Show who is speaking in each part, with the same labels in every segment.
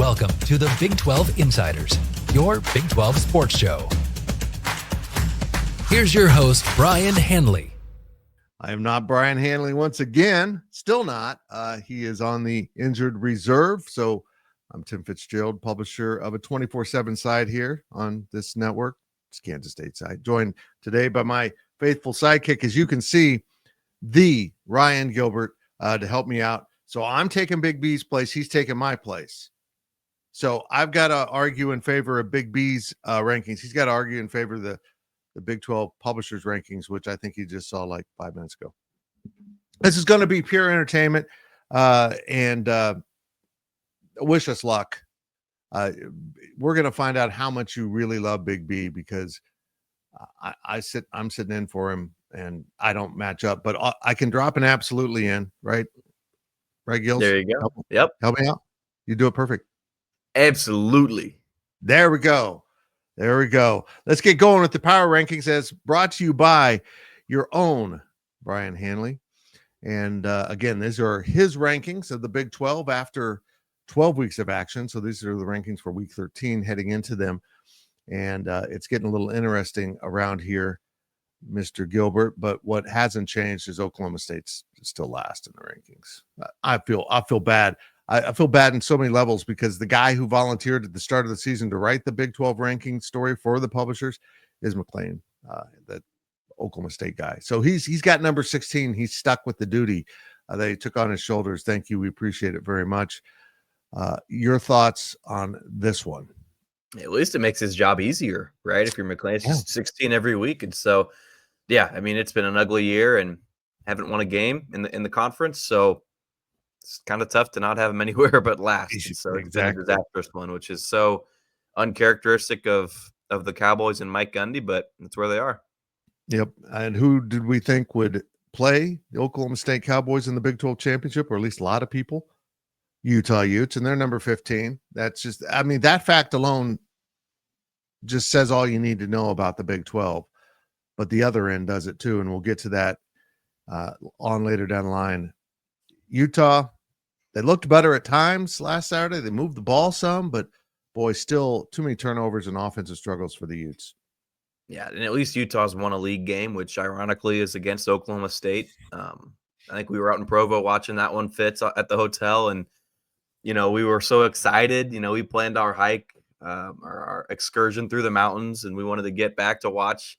Speaker 1: Welcome to the Big 12 Insiders, your Big 12 sports show. Here's your host, Brien Hanley.
Speaker 2: I am not Brien Hanley once again. Still not. He is on the injured reserve. So I'm Tim Fitzgerald, publisher of a 24/7 site here on this network. It's Kansas State site. Joined today by my faithful sidekick, as you can see, the Ryan Gilbert, to help me out. So I'm taking Big B's place. He's taking my place. So I've got to argue in favor of Big B's rankings. He's got to argue in favor of the Big 12 publishers rankings, which I think he just saw like 5 minutes ago. This is going to be pure entertainment, and wish us luck. We're going to find out how much you really love Big B, because I'm sitting in for him and I don't match up, but I can drop an absolutely in, right? Right, Gills?
Speaker 3: There you go.
Speaker 2: Help me out. You do it perfect.
Speaker 3: Absolutely.
Speaker 2: There we go. Let's get going with the power rankings, as brought to you by your own Brien Hanley. And again, these are his rankings of the Big 12 after 12 weeks of action. So these are the rankings for week 13 heading into them. And it's getting a little interesting around here, Mr. Gilbert. But what hasn't changed is Oklahoma State's still last in the rankings. I feel bad. I feel bad in so many levels, because the guy who volunteered at the start of the season to write the Big 12 ranking story for the publishers is McLean, that Oklahoma State guy. So he's got number 16. He's stuck with the duty that he took on his shoulders. Thank you. We appreciate it very much. Your thoughts on this one?
Speaker 3: At least it makes his job easier, right? If you're McLean, it's just 16 every week. And so, yeah, I mean, it's been an ugly year and haven't won a game in the conference. So it's kind of tough to not have him anywhere but last. So it's been a disastrous one, which is so uncharacteristic of the Cowboys and Mike Gundy, but that's where they are.
Speaker 2: Yep. And who did we think would play the Oklahoma State Cowboys in the Big 12 championship, or at least a lot of people? Utah Utes, and they're number 15. That's just, I mean, that fact alone just says all you need to know about the Big 12. But the other end does it too, and we'll get to that on later down the line. Utah, they looked better at times last Saturday. They moved the ball some, but boy, still too many turnovers and offensive struggles for the Utes.
Speaker 3: Yeah, and at least Utah's won a league game, which ironically is against Oklahoma State. I think we were out in Provo watching that one, Fitz, at the hotel, and we were so excited. We planned our hike, our excursion through the mountains, and we wanted to get back to watch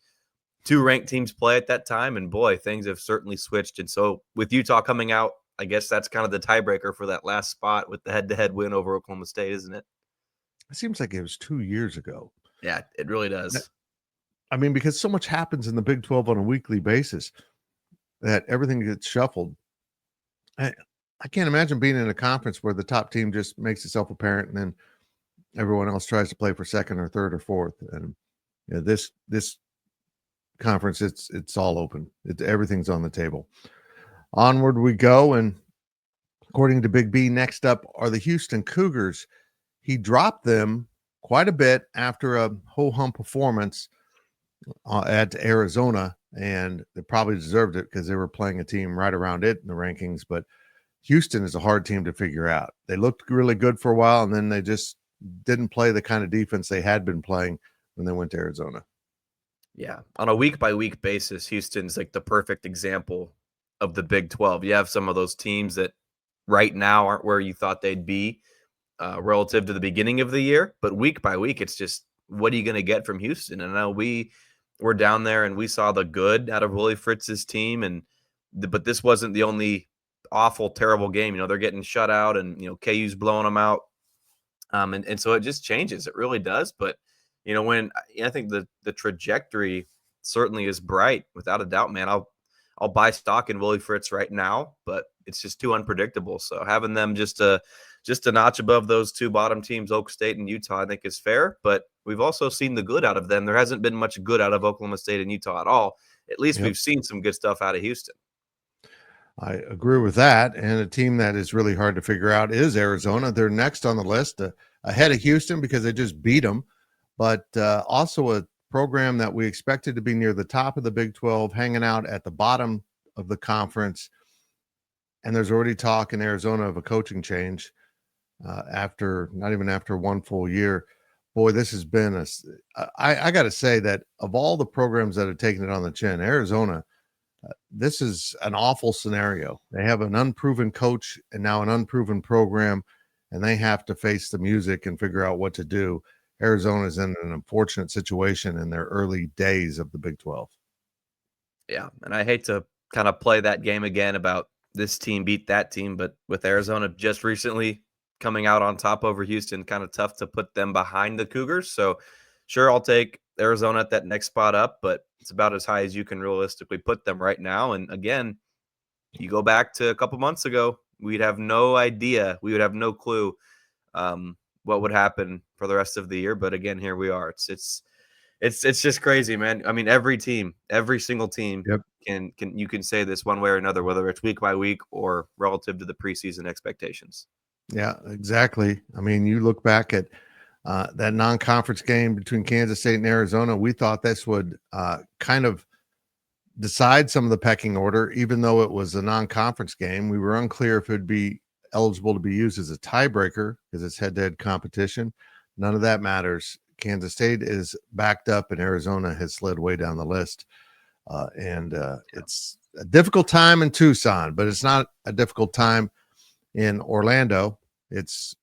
Speaker 3: two ranked teams play at that time. And boy, things have certainly switched. And so with Utah coming out, I guess that's kind of the tiebreaker for that last spot with the head-to-head win over Oklahoma State, isn't it?
Speaker 2: It seems like it was 2 years ago.
Speaker 3: Yeah, it really does.
Speaker 2: I mean, because so much happens in the Big 12 on a weekly basis that everything gets shuffled. I can't imagine being in a conference where the top team just makes itself apparent and then everyone else tries to play for second or third or fourth. And this conference, it's all open. Everything's on the table. Onward we go, and according to Big B, next up are the Houston Cougars. He dropped them quite a bit after a ho-hum performance at Arizona, and they probably deserved it because they were playing a team right around it in the rankings. But Houston is a hard team to figure out. They looked really good for a while, and then they just didn't play the kind of defense they had been playing when they went to Arizona.
Speaker 3: Yeah, on a week-by-week basis, Houston's like the perfect example of the Big 12. You have some of those teams that right now aren't where you thought they'd be relative to the beginning of the year, but week by week, it's just, what are you going to get from Houston? And I know we were down there and we saw the good out of Willie Fritz's team, but this wasn't the only awful, terrible game. They're getting shut out, and KU's blowing them out, and so it just changes. It really does. But when I think the trajectory certainly is bright, without a doubt, man. I'll buy stock in Willie Fritz right now, but it's just too unpredictable. So having them just a notch above those two bottom teams, Oak State and Utah, I think is fair. But we've also seen the good out of them. There hasn't been much good out of Oklahoma State and Utah at all. At least we've seen some good stuff out of Houston.
Speaker 2: I agree with that. And a team that is really hard to figure out is Arizona. They're next on the list, ahead of Houston because they just beat them, but also a program that we expected to be near the top of the Big 12, hanging out at the bottom of the conference. And there's already talk in Arizona of a coaching change. after not even after one full year. Boy, this has been I got to say that of all the programs that have taken it on the chin, Arizona, this is an awful scenario. They have an unproven coach and now an unproven program, and they have to face the music and figure out what to do. Arizona is in an unfortunate situation in their early days of the Big 12.
Speaker 3: Yeah, and I hate to kind of play that game again about this team beat that team, but with Arizona just recently coming out on top over Houston, kind of tough to put them behind the Cougars. So sure, I'll take Arizona at that next spot up, but it's about as high as you can realistically put them right now. And again, you go back to a couple months ago, we'd have no idea. We would have no clue what would happen for the rest of the year. But again, here we are. It's just crazy, man. I mean, every single team can say this one way or another, whether it's week by week or relative to the preseason expectations.
Speaker 2: Yeah, exactly. I mean, you look back at that non-conference game between Kansas State and Arizona, we thought this would kind of decide some of the pecking order, even though it was a non-conference game. We were unclear if it would be eligible to be used as a tiebreaker because it's head-to-head competition. None of that matters. Kansas State is backed up and Arizona has slid way down the list. It's a difficult time in Tucson, but it's not a difficult time in Orlando. It's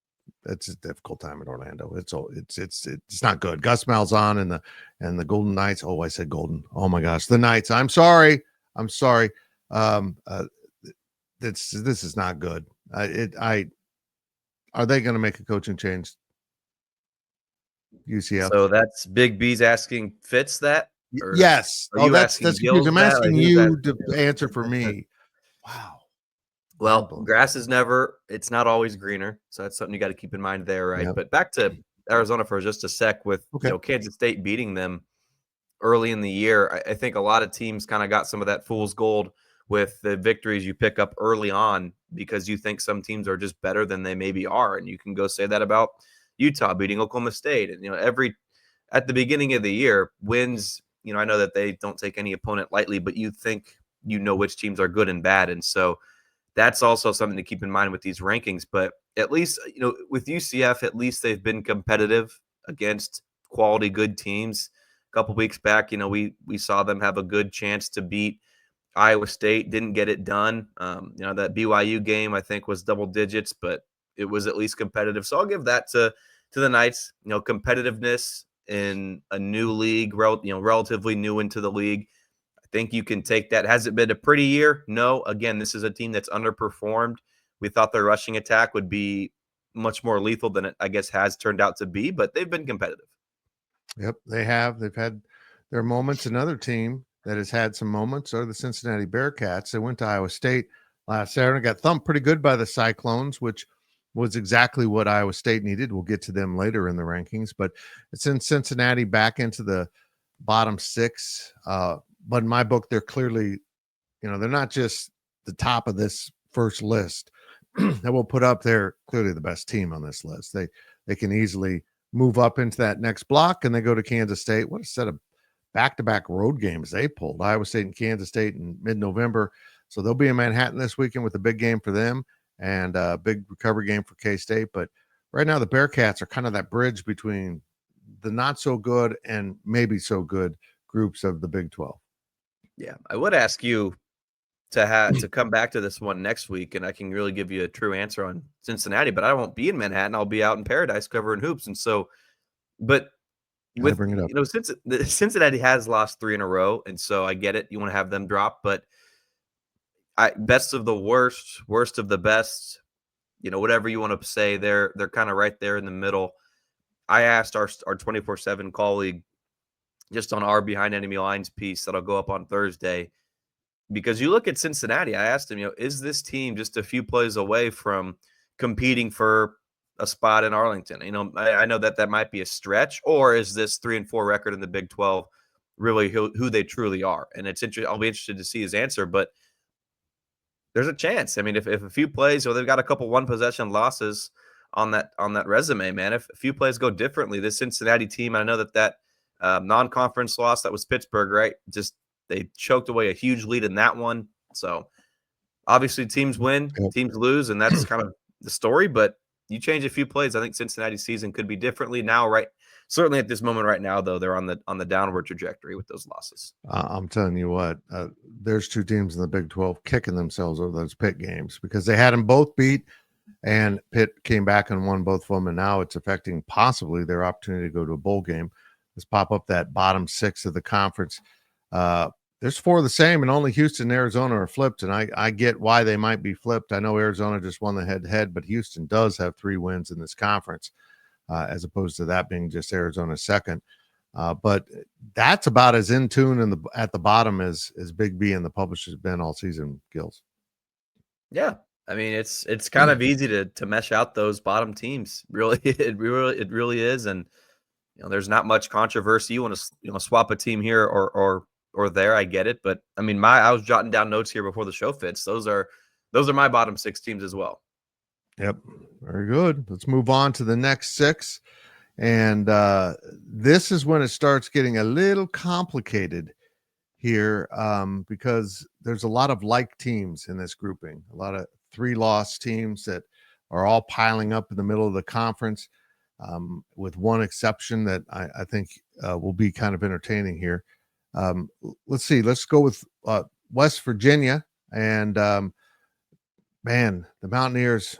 Speaker 2: a difficult time in Orlando. It's not good. Gus Malzahn and the Golden Knights. Oh, I said Golden. Oh my gosh, the Knights. I'm sorry. This is not good. Are they going to make a coaching change? UCF.
Speaker 3: So that's Big B's asking Fitz that?
Speaker 2: Yes. That's confusing. I'm asking you to answer for me. Wow.
Speaker 3: Well, grass is it's not always greener. So that's something you got to keep in mind there, right? Yep. But back to Arizona for just a sec with Kansas State beating them early in the year. I think a lot of teams kind of got some of that fool's gold with the victories you pick up early on because you think some teams are just better than they maybe are. And you can go say that about Utah beating Oklahoma State. And, at the beginning of the year, wins, I know that they don't take any opponent lightly, but you think which teams are good and bad. And so that's also something to keep in mind with these rankings. But at least, with UCF, at least they've been competitive against quality, good teams. A couple weeks back, we saw them have a good chance to beat Iowa State, didn't get it done. That BYU game, I think, was double digits, but it was at least competitive. So I'll give that to the Knights. Competitiveness in a new league, relatively new into the league. I think you can take that. Has it been a pretty year? No. Again, this is a team that's underperformed. We thought their rushing attack would be much more lethal than it, I guess, has turned out to be, but they've been competitive.
Speaker 2: Yep, they have. They've had their moments. Another team that has had some moments are the Cincinnati Bearcats. They went to Iowa State last Saturday, got thumped pretty good by the Cyclones, which was exactly what Iowa State needed. We'll get to them later in the rankings, but it's in Cincinnati back into the bottom six. But in my book, they're clearly, they're not just the top of this first list that we'll put up. They're clearly the best team on this list. They can easily move up into that next block, and they go to Kansas State. What a set of back-to-back road games they pulled. Iowa State and Kansas State in mid-November. So they'll be in Manhattan this weekend with a big game for them and a big recovery game for K-State. But right now the Bearcats are kind of that bridge between the not so good and maybe so good groups of the Big 12.
Speaker 3: Yeah, I would ask you to come back to this one next week, and I can really give you a true answer on Cincinnati, but I won't be in Manhattan. I'll be out in Paradise covering hoops. And so, but with,
Speaker 2: bring it up.
Speaker 3: Since Cincinnati has lost 3 in a row, and so I get it. You want to have them drop, but best of the worst of the best, whatever you want to say, they're kind of right there in the middle. I asked our 24/7 colleague just on our Behind Enemy Lines piece that'll go up on Thursday, because you look at Cincinnati, I asked him, is this team just a few plays away from competing for a spot in Arlington? I know that might be a stretch, or is this 3-4 record in the Big 12 really who they truly are? And it's interesting. I'll be interested to see his answer, but there's a chance. I mean, if a few plays, or they've got a couple one possession losses on that resume, man, if a few plays go differently, this Cincinnati team, I know that non-conference loss, that was Pittsburgh, right? Just they choked away a huge lead in that one. So obviously teams win, teams lose, and that's kind of the story. But you change a few plays, I think Cincinnati's season could be differently now, right? Certainly at this moment right now, though, they're on the downward trajectory with those losses.
Speaker 2: I'm telling you what, there's two teams in the Big 12 kicking themselves over those Pitt games because they had them both beat, and Pitt came back and won both of them, and now it's affecting possibly their opportunity to go to a bowl game. Let's pop up that bottom 6 of the conference. There's 4 of the same, and only Houston and Arizona are flipped, and I get why they might be flipped. I know Arizona just won the head-to-head, but Houston does have 3 wins in this conference, as opposed to that being just Arizona's second. But that's about as in tune at the bottom as Big B and the publishers been all season, Gills.
Speaker 3: Yeah, I mean it's kind of easy to mesh out those bottom teams. Really, it really is, and there's not much controversy. You want to swap a team here or there, I get it, but I mean I was jotting down notes here before the show, Fits. Those are my bottom 6 teams as well.
Speaker 2: Yep, very good. Let's move on to the next 6. And this is when it starts getting a little complicated here, because there's a lot of like teams in this grouping, a lot of 3-loss teams that are all piling up in the middle of the conference, with one exception that I think will be kind of entertaining here. Let's see. Let's go with West Virginia. And, man, the Mountaineers,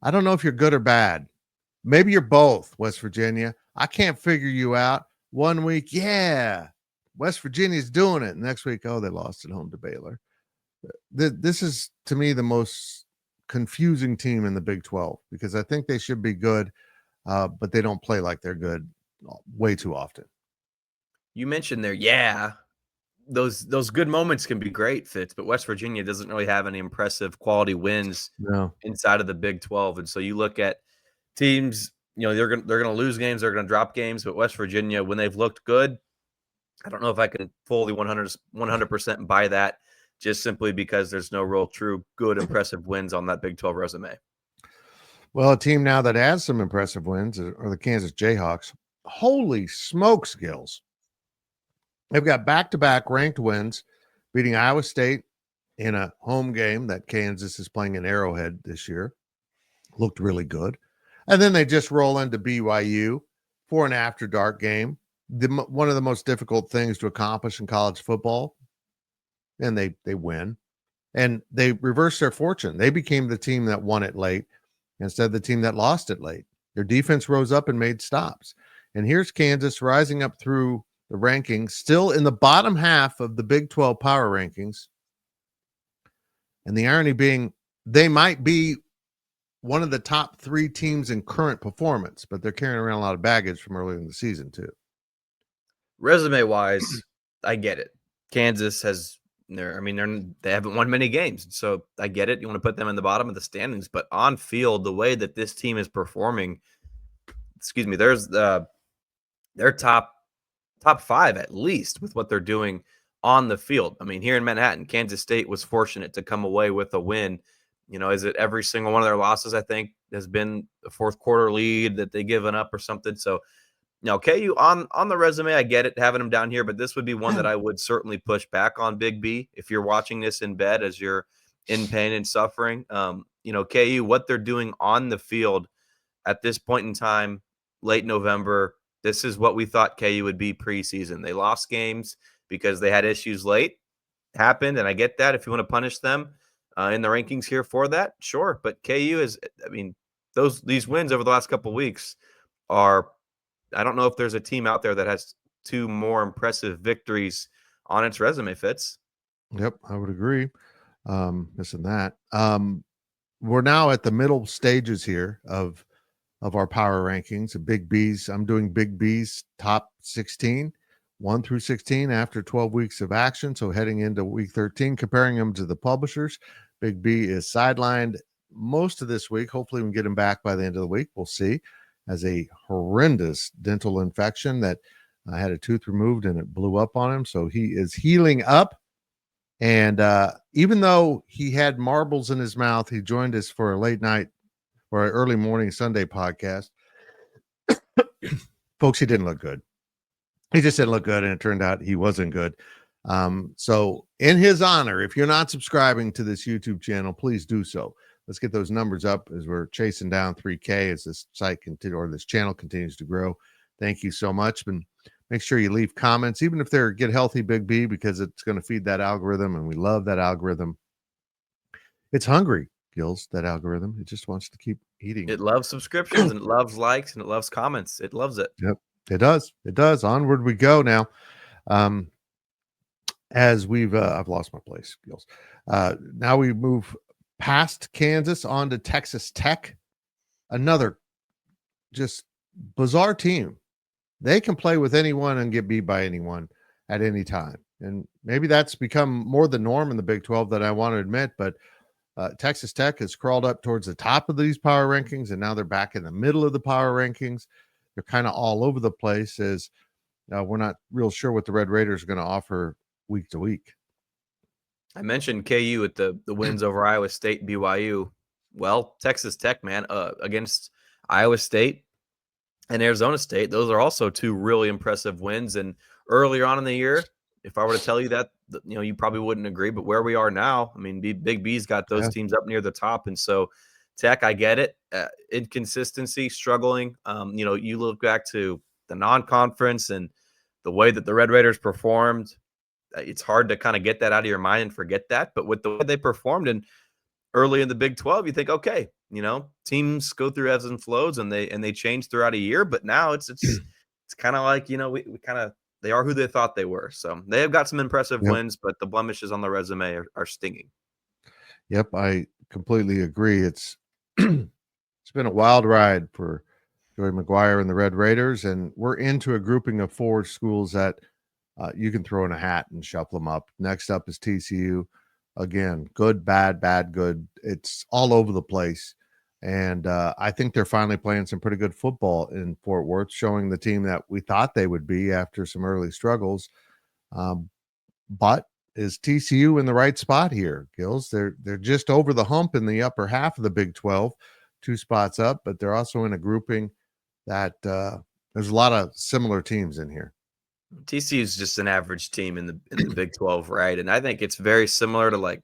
Speaker 2: I don't know if you're good or bad. Maybe you're both, West Virginia. I can't figure you out. One week, yeah, West Virginia's doing it. Next week, oh, they lost at home to Baylor. This is, to me, the most confusing team in the Big 12 because I think they should be good, but they don't play like they're good way too often.
Speaker 3: You mentioned there, yeah, those good moments can be great, Fitz, but West Virginia doesn't really have any impressive quality wins inside of the Big 12. And so you look at teams, they're going to lose games, they're going to drop games, but West Virginia, when they've looked good, I don't know if I can fully 100% buy that, just simply because there's no real true good impressive wins on that Big 12 resume.
Speaker 2: Well, a team now that has some impressive wins are the Kansas Jayhawks. Holy smokes, Gills. They've got back-to-back ranked wins, beating Iowa State in a home game that Kansas is playing in Arrowhead this year. Looked really good. And then they just roll into BYU for an after-dark game, one of the most difficult things to accomplish in college football, and they win. And they reversed their fortune. They became the team that won it late instead of the team that lost it late. Their defense rose up and made stops. And here's Kansas rising up through the rankings, still in the bottom half of the Big 12 power rankings. And the irony being, they might be one of the top 3 teams in current performance, but they're carrying around a lot of baggage from earlier in the season too.
Speaker 3: Resume-wise, I get it. Kansas they haven't won many games, so I get it. You want to put them in the bottom of the standings, but on field, the way that this team is performing, there's their top 5 at least with what they're doing on the field. I mean, here in Manhattan, Kansas State was fortunate to come away with a win. Is it every single one of their losses, I think, has been a fourth quarter lead that they've given up or something. So, KU on the resume, I get it, having them down here, but this would be one that I would certainly push back on Big B if you're watching this in bed as you're in pain and suffering. KU, what they're doing on the field at this point in time, late November, this is what we thought KU would be preseason. They lost games because they had issues late. Happened, and I get that. If you want to punish them in the rankings here for that, sure. But KU is, these wins over the last couple of weeks are, I don't know if there's a team out there that has 2 more impressive victories on its resume, Fitz.
Speaker 2: Yep, I would agree. Missing that. We're now at the middle stages here of our power rankings, the Big B's. I'm doing Big B's top 16, 1 through 16 after 12 weeks of action. So heading into week 13, comparing them to the publishers. Big B is sidelined most of this week. Hopefully we can get him back by the end of the week. We'll see. Has a horrendous dental infection that had a tooth removed and it blew up on him. So he is healing up. And even though he had marbles in his mouth, he joined us for a late night or an early morning Sunday podcast. Folks, he didn't look good. He just didn't look good, and it turned out he wasn't good. So in his honor, if you're not subscribing to this YouTube channel, please do so. let's get those numbers up as we're chasing down 3K as this site or this channel continues to grow. Thank you so much. And make sure you leave comments, even if they're Get Healthy Big B, because it's going to feed that algorithm, and we love that algorithm. It's hungry, Gills, that algorithm. It just wants to keep eating.
Speaker 3: It loves subscriptions, and it loves likes, and it loves comments. It loves it.
Speaker 2: Yep, it does. It does. Onward we go now. As we've I've lost my place, Gills. Now we move past Kansas on to Texas Tech. Another just bizarre team. They can play with anyone and get beat by anyone at any time. And maybe that's become more the norm in the Big 12 than I want to admit, but Texas Tech has crawled up towards the top of these power rankings, and now they're back in the middle of the power rankings. They're kind of all over the place as we're not real sure what the Red Raiders are going to offer week to week.
Speaker 3: I mentioned KU at the wins over Iowa State and BYU. Well, Texas Tech, man, against Iowa State and Arizona State, those are also two really impressive wins. And earlier on in the year, if I were to tell you that, you probably wouldn't agree. But where we are now, I mean, Big B's got those teams up near the top. And so Tech, I get it. Inconsistency, struggling. You look back to the non-conference and the way that the Red Raiders performed. It's hard to kind of get that out of your mind and forget that. But with the way they performed and early in the Big 12, you think, okay, teams go through ebbs and flows and they change throughout a year. But now it's kind of like, they are who they thought they were. So they have got some impressive wins, but the blemishes on the resume are stinging.
Speaker 2: Yep, I completely agree. It's been a wild ride for Joey McGuire and the Red Raiders, and we're into a grouping of 4 schools that you can throw in a hat and shuffle them up. Next up is TCU. Again, good, bad, bad, good. It's all over the place. And I think they're finally playing some pretty good football in Fort Worth, showing the team that we thought they would be after some early struggles. But is TCU in the right spot here, Gills? They're just over the hump in the upper half of the Big 12, 2 spots up, but they're also in a grouping that there's a lot of similar teams in here.
Speaker 3: TCU is just an average team in the Big 12, right? And I think it's very similar to like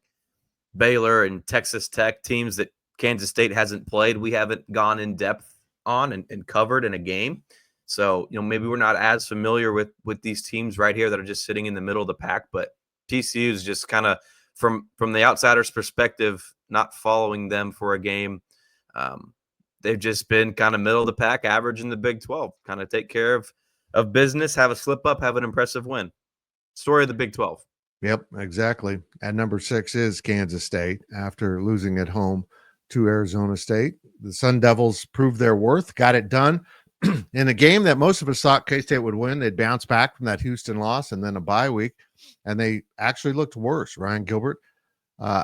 Speaker 3: Baylor and Texas Tech, teams that Kansas State hasn't played. We haven't gone in depth on and covered in a game. So, maybe we're not as familiar with these teams right here that are just sitting in the middle of the pack. But TCU is just kind of from the outsider's perspective, not following them for a game. They've just been kind of middle of the pack, average in the Big 12, kind of take care of business, have a slip up, have an impressive win. Story of the Big 12.
Speaker 2: Yep, exactly. At number 6 is Kansas State after losing at home to Arizona State. The Sun Devils proved their worth, got it done in a game that most of us thought K-State would win. They'd bounce back from that Houston loss and then a bye week, and they actually looked worse. Ryan Gilbert.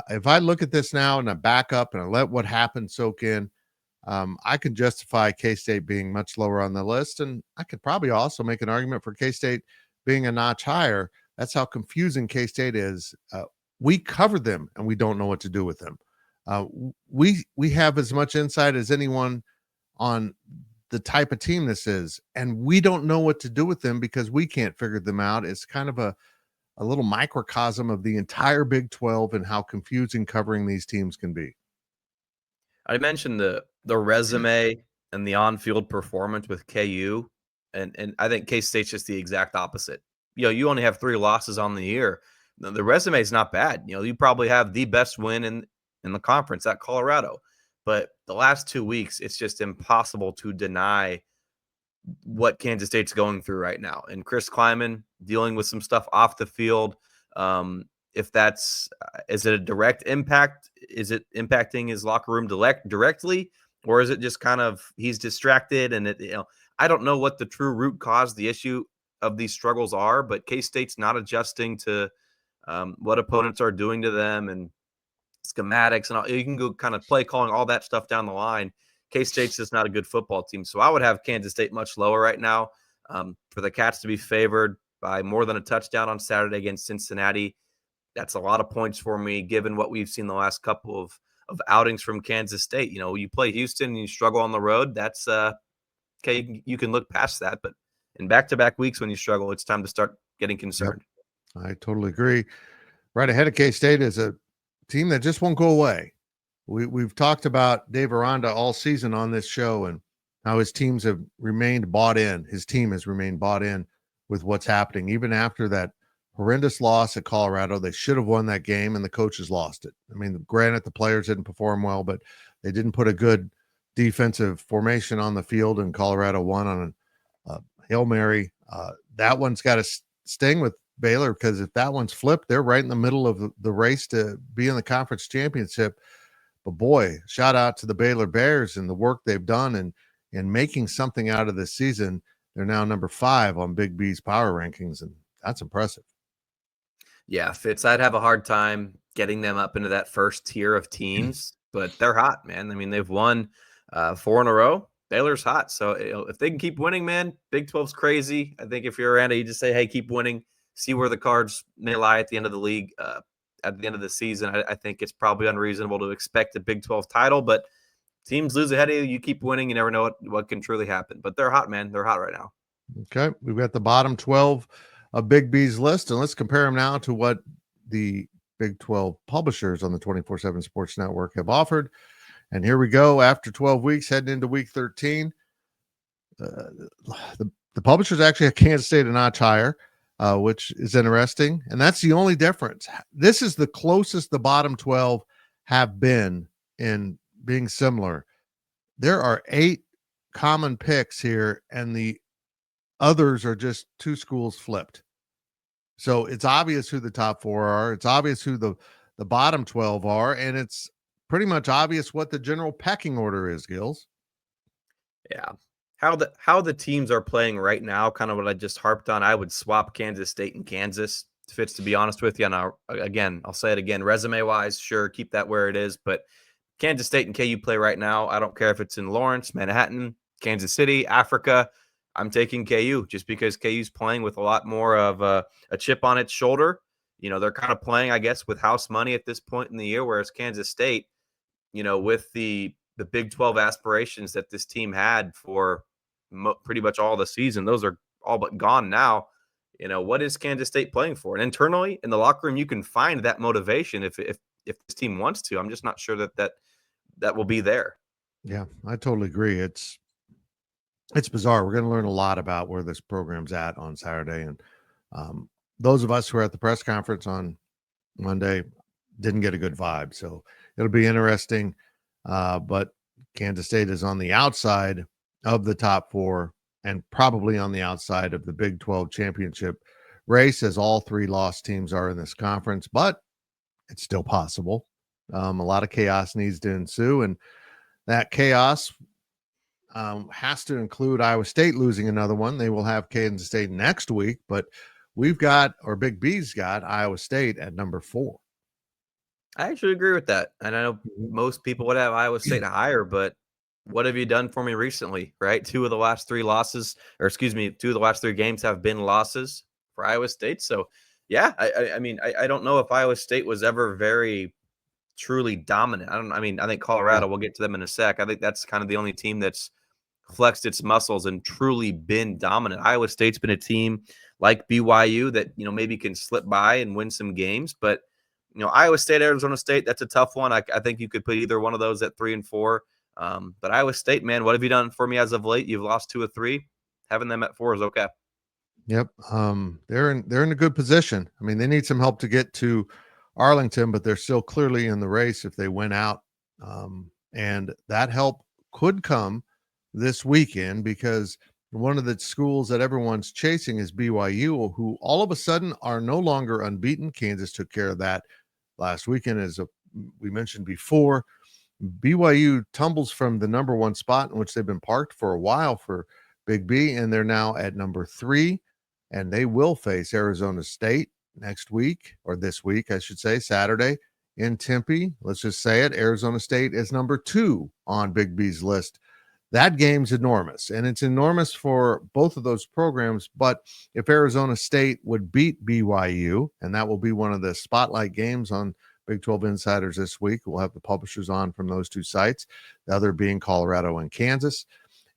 Speaker 2: If I look at this now and I back up and I let what happened soak in, I can justify K-State being much lower on the list, and I could probably also make an argument for K-State being a notch higher. That's how confusing K-State is. We covered them, and we don't know what to do with them. We have as much insight as anyone on the type of team this is, and we don't know what to do with them because we can't figure them out. It's kind of a little microcosm of the entire Big 12 and how confusing covering these teams can be.
Speaker 3: I mentioned the resume and the on-field performance with KU, and I think K-State's just the exact opposite. You only have 3 losses on the year. The resume is not bad. You probably have the best win in the conference at Colorado. But the last 2 weeks, it's just impossible to deny what Kansas State's going through right now. And Chris Kleiman dealing with some stuff off the field. If that's is it a direct impact? Is it impacting his locker room directly, or is it just kind of he's distracted and I don't know what the true root cause, the issue of these struggles are, but K-State's not adjusting to what opponents are doing to them and schematics and all. You can go kind of play calling all that stuff down the line. K-State's just not a good football team. So I would have Kansas State much lower right now. For the Cats to be favored by more than a touchdown on Saturday against Cincinnati, that's a lot of points for me, given what we've seen the last couple of outings from Kansas State. You play Houston and you struggle on the road. That's okay. You can look past that, but in back-to-back weeks when you struggle, it's time to start getting concerned.
Speaker 2: Yep. I totally agree. Right ahead of K-State is a team that just won't go away. we've talked about Dave Aranda all season on this show and how his teams have remained bought in. His team has remained bought in with what's happening. Even after that horrendous loss at Colorado, they should have won that game, and the coaches lost it. I mean, granted, the players didn't perform well, but they didn't put a good defensive formation on the field, and Colorado won on a Hail Mary. That one's got to sting with Baylor, because if that one's flipped, they're right in the middle of the race to be in the conference championship. But boy, shout out to the Baylor Bears and the work they've done in making something out of this season. They're now number 5 on Big B's power rankings, and that's impressive.
Speaker 3: Yeah, Fitz, I'd have a hard time getting them up into that first tier of teams, but they're hot, man. I mean, they've won 4 in a row. Baylor's hot. So if they can keep winning, man, Big 12's crazy. I think if you're Aranda, you just say, hey, keep winning, see where the cards may lie at the end of the league, at the end of the season. I think it's probably unreasonable to expect a Big 12 title, but teams lose ahead of you, you keep winning, you never know what can truly happen. But they're hot, man. They're hot right now.
Speaker 2: Okay, we've got the bottom 12 of Big B's list, and let's compare them now to what the Big 12 publishers on the 24/7 Sports Network have offered. And here we go. After 12 weeks, heading into week 13, the publishers actually have Kansas State a notch higher, which is interesting. And that's the only difference. This is the closest the bottom 12 have been in being similar. There are 8 common picks here, and the others are just 2 schools flipped. So it's obvious who the top 4 are. It's obvious who the bottom 12 are, and it's pretty much obvious what the general pecking order is, Gills.
Speaker 3: Yeah. How the teams are playing right now, kind of what I just harped on. I would swap Kansas State and Kansas, Fitz, to be honest with you. And again, I'll say it again, resume-wise, sure, keep that where it is. But Kansas State and KU play right now. I don't care if it's in Lawrence, Manhattan, Kansas City, Africa. I'm taking KU just because KU's playing with a lot more of a chip on its shoulder. You know, they're kind of playing, I guess, with house money at this point in the year, whereas Kansas State, you know, with the Big 12 aspirations that this team had for pretty much all the season, those are all but gone now. You know, what is Kansas State playing for? And internally in the locker room, you can find that motivation if this team wants to. I'm just not sure that will be there.
Speaker 2: Yeah, I totally agree. It's bizarre. We're going to learn a lot about where this program's at on Saturday. And those of us who are at the press conference on Monday didn't get a good vibe. So it'll be interesting. But Kansas State is on the outside of the top 4 and probably on the outside of the Big 12 championship race, as all 3 lost teams are in this conference. But it's still possible. A lot of chaos needs to ensue, and that chaos has to include Iowa State losing another one. They will have Kansas State next week, but Big B's got Iowa State at number 4.
Speaker 3: I actually agree with that. And I know most people would have Iowa State higher, but what have you done for me recently, right? 2 of the last 3 games have been losses for Iowa State. So, yeah, I don't know if Iowa State was ever very truly dominant. I think Colorado, we'll get to them in a sec. I think that's kind of the only team that's flexed its muscles and truly been dominant. Iowa State's been a team like BYU that, you know, maybe can slip by and win some games, but you know, Iowa State, Arizona State, that's a tough one. I think you could put either one of those at 3 and 4. But Iowa State, man, what have you done for me as of late? You've lost 2 of 3. Having them at 4 is okay.
Speaker 2: Yep. They're in a good position. I mean, they need some help to get to Arlington, but they're still clearly in the race if they win out. And that help could come this weekend, because one of the schools that everyone's chasing is BYU, who all of a sudden are no longer unbeaten. Kansas took care of that last weekend, as we mentioned before. BYU tumbles from the number 1 spot, in which they've been parked for a while for Big B, and they're now at number 3, and they will face Arizona State next week, or this week, I should say, Saturday in Tempe. Let's just say it. Arizona State is number 2 on Big B's list. That game's enormous, and it's enormous for both of those programs. But if Arizona State would beat BYU, and that will be one of the spotlight games on Big 12 Insiders this week, we'll have the publishers on from those 2 sites, the other being Colorado and Kansas.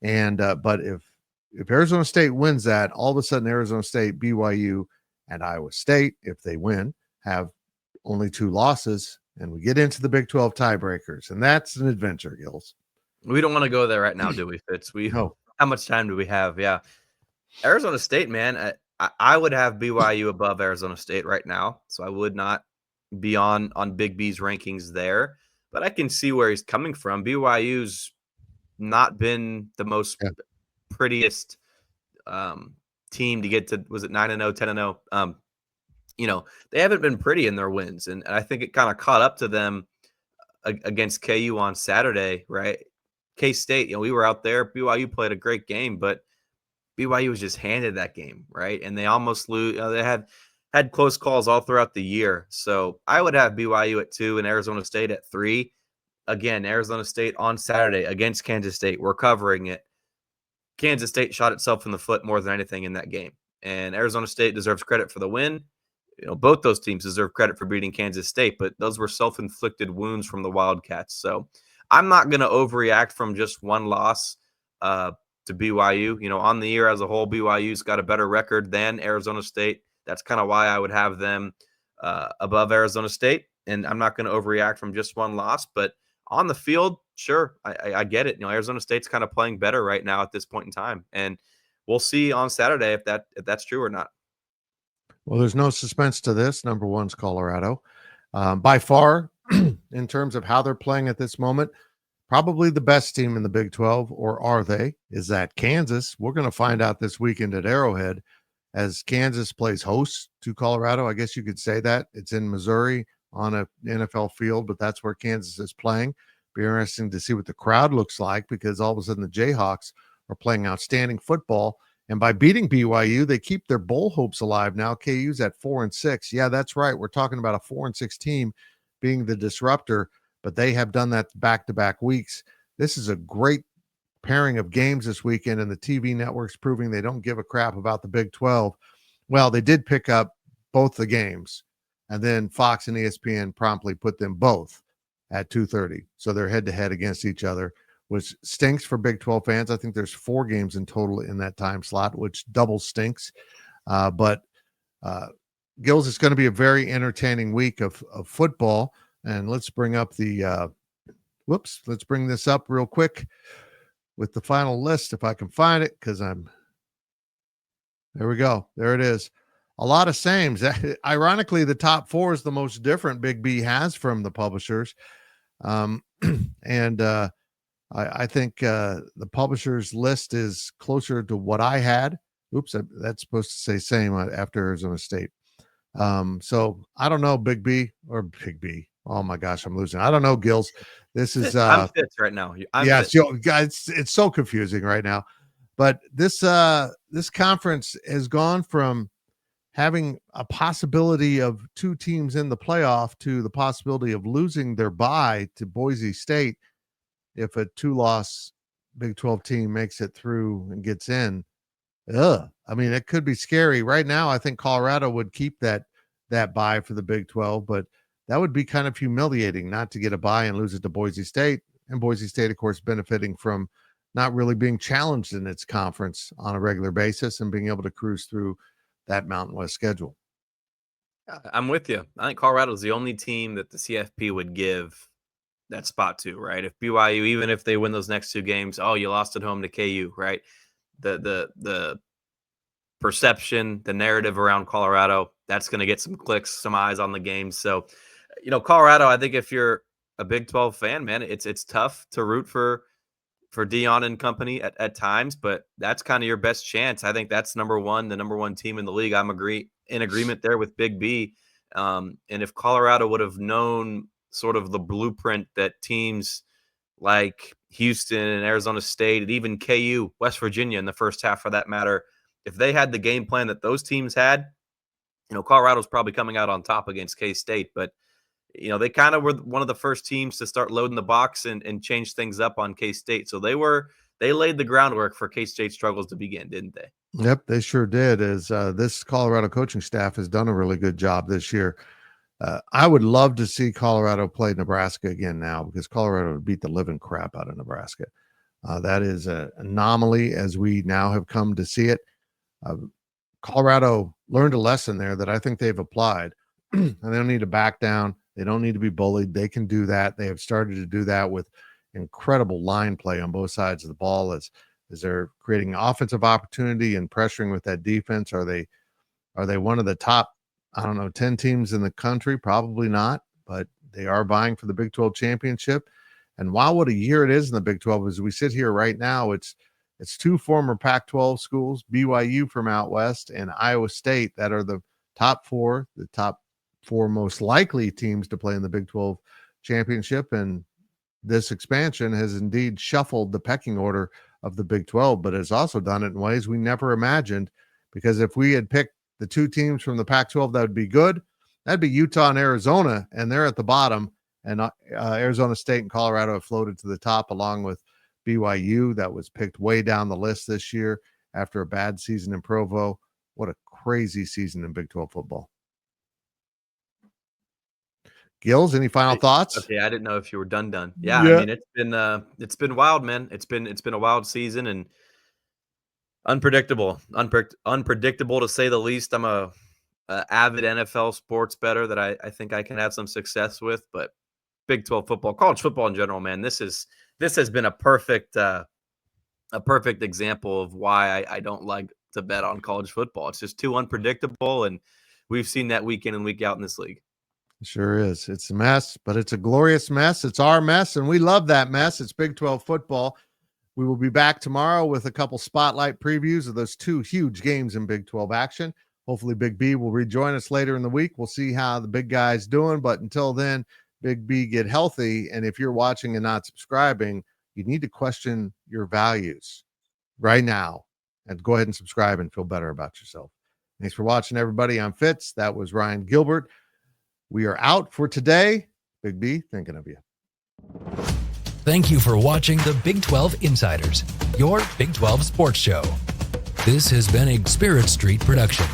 Speaker 2: And but if Arizona State wins that, all of a sudden Arizona State, BYU, and Iowa State, if they win, have only 2 losses, and we get into the Big 12 tiebreakers, and that's an adventure, Gills.
Speaker 3: We don't want to go there right now, do we, Fitz?
Speaker 2: No.
Speaker 3: How much time do we have? Yeah. Arizona State, man, I would have BYU above Arizona State right now, so I would not be on Big B's rankings there. But I can see where he's coming from. BYU's not been the most prettiest team to get to. Was it 9-0, 10-0? They haven't been pretty in their wins, and I think it kind of caught up to them against KU on Saturday, right? K-State, we were out there. BYU played a great game, but BYU was just handed that game, right? And they almost lose. They had close calls all throughout the year. So I would have BYU at 2 and Arizona State at 3. Again, Arizona State on Saturday against Kansas State. We're covering it. Kansas State shot itself in the foot more than anything in that game. And Arizona State deserves credit for the win. Both those teams deserve credit for beating Kansas State, but those were self-inflicted wounds from the Wildcats. So I'm not going to overreact from just one loss to BYU. On the year as a whole, BYU's got a better record than Arizona State. That's kind of why I would have them above Arizona State. And I'm not going to overreact from just one loss, but on the field, sure, I get it. Arizona State's kind of playing better right now at this point in time, and we'll see on Saturday if that's true or not.
Speaker 2: Well, there's no suspense to this. Number one's Colorado. By far, in terms of how they're playing at this moment, probably the best team in the Big 12, or are they? Is that Kansas? We're going to find out this weekend at Arrowhead as Kansas plays host to Colorado. I guess you could say that. It's in Missouri on an NFL field, but that's where Kansas is playing. Be interesting to see what the crowd looks like, because all of a sudden the Jayhawks are playing outstanding football. And by beating BYU, they keep their bowl hopes alive now. KU's at 4-6. Yeah, that's right. We're talking about a 4-6 team being the disruptor, but they have done that back-to-back weeks. This is a great pairing of games this weekend, and the TV networks proving they don't give a crap about the Big 12. Well, they did pick up both the games, and then Fox and ESPN promptly put them both at 2:30. So they're head-to-head against each other, which stinks for Big 12 fans. I think there's 4 games in total in that time slot, which double stinks. But Gills, it's going to be a very entertaining week of football. And let's bring up let's bring this up real quick with the final list, if I can find it, because there we go. There it is. A lot of sames. Ironically, the top 4 is the most different Big B has from the publishers. I think the publisher's list is closer to what I had. Oops, that's supposed to say same after Arizona State. So I don't know, Big B or Big B. Oh my gosh, I'm losing. I don't know, Gills. This is
Speaker 3: I'm Fitz right now.
Speaker 2: Yes, guys, it's so confusing right now. But this conference has gone from having a possibility of 2 teams in the playoff to the possibility of losing their bye to Boise State if a 2-loss Big 12 team makes it through and gets in. I mean, it could be scary. Right now, I think Colorado would keep that bye for the Big 12, but that would be kind of humiliating not to get a bye and lose it to Boise State. And Boise State, of course, benefiting from not really being challenged in its conference on a regular basis and being able to cruise through that Mountain West schedule.
Speaker 3: I'm with you. I think Colorado is the only team that the CFP would give that spot to, right? If BYU, even if they win those next 2 games, you lost at home to KU, right? The perception, the narrative around Colorado, that's going to get some clicks, some eyes on the game. So, Colorado, I think if you're a Big 12 fan, man, it's tough to root for Dion and company at times, but that's kind of your best chance. I think that's the number one team in the league. I'm in agreement there with Big B. And if Colorado would have known sort of the blueprint that teams like Houston and Arizona State and even KU, West Virginia in the first half for that matter, if they had the game plan that those teams had, Colorado's probably coming out on top against K-State, but they kind of were one of the first teams to start loading the box and change things up on K-State. So they laid the groundwork for K-State struggles to begin, didn't they?
Speaker 2: Yep, they sure did. As this Colorado coaching staff has done a really good job this year. I would love to see Colorado play Nebraska again now, because Colorado would beat the living crap out of Nebraska. That is an anomaly as we now have come to see it. Colorado learned a lesson there that I think they've applied, and they don't need to back down. They don't need to be bullied. They can do that. They have started to do that with incredible line play on both sides of the ball as they're creating offensive opportunity and pressuring with that defense. Are they one of the top, 10 teams in the country? Probably not, but they are vying for the Big 12 championship. And wow, what a year it is in the Big 12. As we sit here right now, it's two former Pac-12 schools, BYU from out west and Iowa State, that are the top four most likely teams to play in the Big 12 championship. And this expansion has indeed shuffled the pecking order of the Big 12, but has also done it in ways we never imagined. Because if we had picked the two teams from the Pac-12 that would be good, that'd be Utah and Arizona, and they're at the bottom. And Arizona State and Colorado have floated to the top, along with BYU, that was picked way down the list this year after a bad season in Provo. What a crazy season in Big 12 football. Gills, any final thoughts?
Speaker 3: Okay, I didn't know if you were done. Yeah, I mean, it's been wild, man. It's been a wild season and unpredictable to say the least. I'm a avid NFL sports bettor that I think I can have some success with, but Big 12 football, college football in general, man, this has been a perfect example of why I don't like to bet on college football. It's just too unpredictable, and we've seen that week in and week out in this league.
Speaker 2: It sure is. It's a mess, but it's a glorious mess. It's our mess, and we love that mess. It's Big 12 football. We will be back tomorrow with a couple spotlight previews of those two huge games in Big 12 action. Hopefully Big B will rejoin us later in the week. We'll see how the big guy's doing, but until then, Big B, get healthy. And if you're watching and not subscribing, you need to question your values right now and go ahead and subscribe and feel better about yourself. Thanks for watching, everybody. I'm Fitz. That was Ryan Gilbert. We are out for today. Big B, thinking of you.
Speaker 1: Thank you for watching the Big 12 Insiders, your Big 12 sports show. This has been a Spirit Street production.